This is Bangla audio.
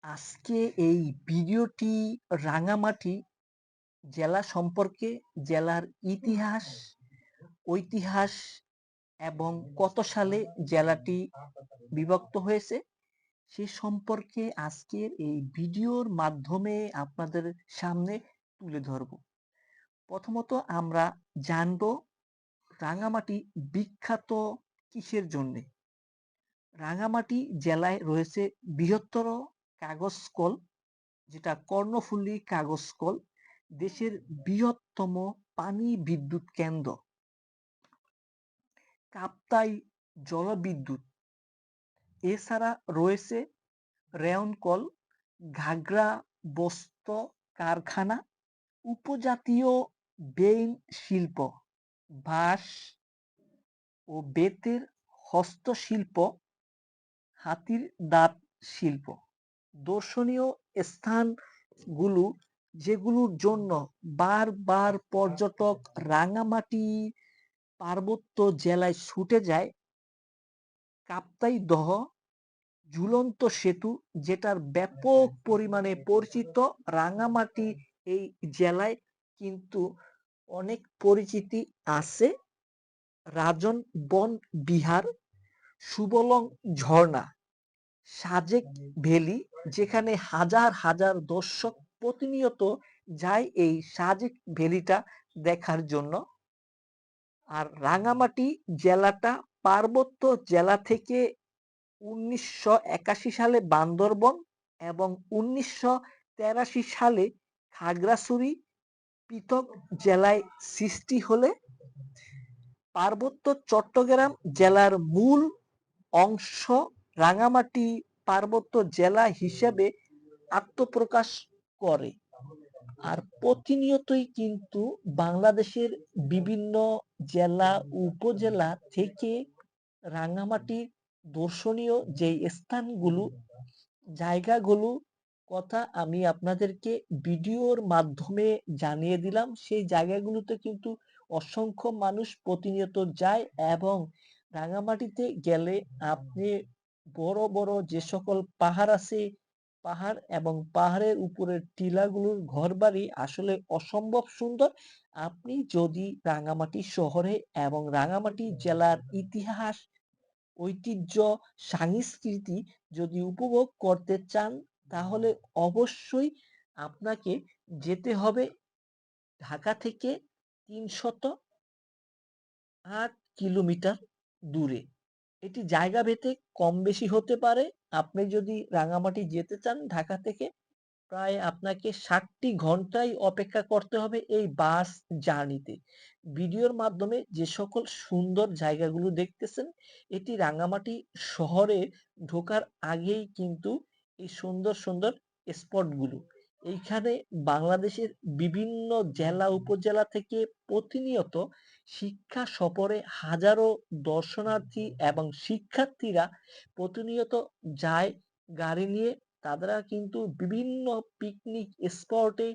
আজকে এই ভিডিওটি রাঙামাটি জেলা সম্পর্কে, জেলার ইতিহাস, ঐতিহাস এবং কত সালে জেলাটি বিভক্ত হয়েছে সে সম্পর্কে আজকের এই ভিডিওর মাধ্যমে আপনাদের সামনে তুলে ধরব। প্রথমত আমরা জানব রাঙামাটি বিখ্যাত কিসের জন্যে। রাঙামাটি জেলায় রয়েছে বৃহত্তর কাগজ কল, যেটা কর্ণফুলী কাগজ কল, দেশের বৃহত্তম পানি বিদ্যুৎ কেন্দ্র, কাপ্তাই জলবিদ্যুৎ, এছাড়া রয়েছে রেয়ন কল, ঘাগড়া বস্ত্র কারখানা, উপজাতীয় বেইন শিল্প, বাঁশ ও বেতের হস্তশিল্প, হাতির দাঁত শিল্প। দর্শনীয় স্থানগুলো যেগুলোর জন্য বারবার পর্যটক রাঙামাটি পার্বত্য জেলায় ছুটে যায়, কাপ্তাই দহ ঝুলন্ত সেতু, যেটার ব্যাপক পরিমাণে পরিচিত রাঙামাটি এই জেলায় কিন্তু অনেক পরিচিতি আছে। রাজন বন বিহার, সুবলং ঝর্ণা, সাজেক ভ্যালি, যেখানে হাজার হাজার দর্শক প্রতিনিয়ত যায় এই সাজেক ভ্যালিটা দেখার জন্য। আর রাঙামাটি জেলাটা পার্বত্য জেলা থেকে 1981 সালে বান্দরবন এবং 1983 সালে খাগড়াছড়ি পৃথক জেলায় সৃষ্টি হলে পার্বত্য চট্টগ্রাম জেলার মূল অংশ রাঙামাটি পার্বত্য জেলা হিসেবে আত্মপ্রকাশ করে। আর প্রতিনিয়তই কিন্তু বাংলাদেশের বিভিন্ন জেলা উপজেলা থেকে রাঙামাটির দর্শনীয় যে স্থানগুলো, জায়গাগুলো কথা আমি আপনাদেরকে ভিডিওর মাধ্যমে জানিয়ে দিলাম। সেই জায়গাগুলোতে কিন্তু অসংখ্য মানুষ প্রতিনিয়ত যায় এবং রাঙামাটিতে গেলে আপনি বড় বড় যে সকল পাহাড় আছে, পাহাড় এবং পাহাড়ের উপরের টিলাগুলোর ঘরবাড়ি আসলে অসম্ভব সুন্দর। আপনি যদি রাঙামাটি শহরে এবং রাঙামাটি জেলার ইতিহাস, ঐতিহ্য, সংস্কৃতি যদি উপভোগ করতে চান, তাহলে অবশ্যই আপনাকে যেতে হবে ঢাকা থেকে 308 কিলোমিটার দূরে। এটি জায়গা ভেদে কম বেশি হতে পারে। আপনি যদি রাঙামাটি যেতে চান ঢাকা থেকে, প্রায় আপনাকে 60টি ঘন্টাই অপেক্ষা করতে হবে এই বাস জার্নিতে। ভিডিওর মাধ্যমে যে সকল সুন্দর জায়গাগুলো দেখতেছেন, এটি রাঙামাটি শহরে ঢোকার আগেই কিন্তু এই সুন্দর সুন্দর স্পটগুলো। এইখানে বাংলাদেশের বিভিন্ন জেলা উপজেলা থেকে প্রতিনিয়ত শিক্ষা সফরে হাজারো দর্শনার্থী এবং শিক্ষার্থীরা প্রতিনিয়ত যায় গাড়ি নিয়ে। তারা কিন্তু বিভিন্ন পিকনিক স্পটে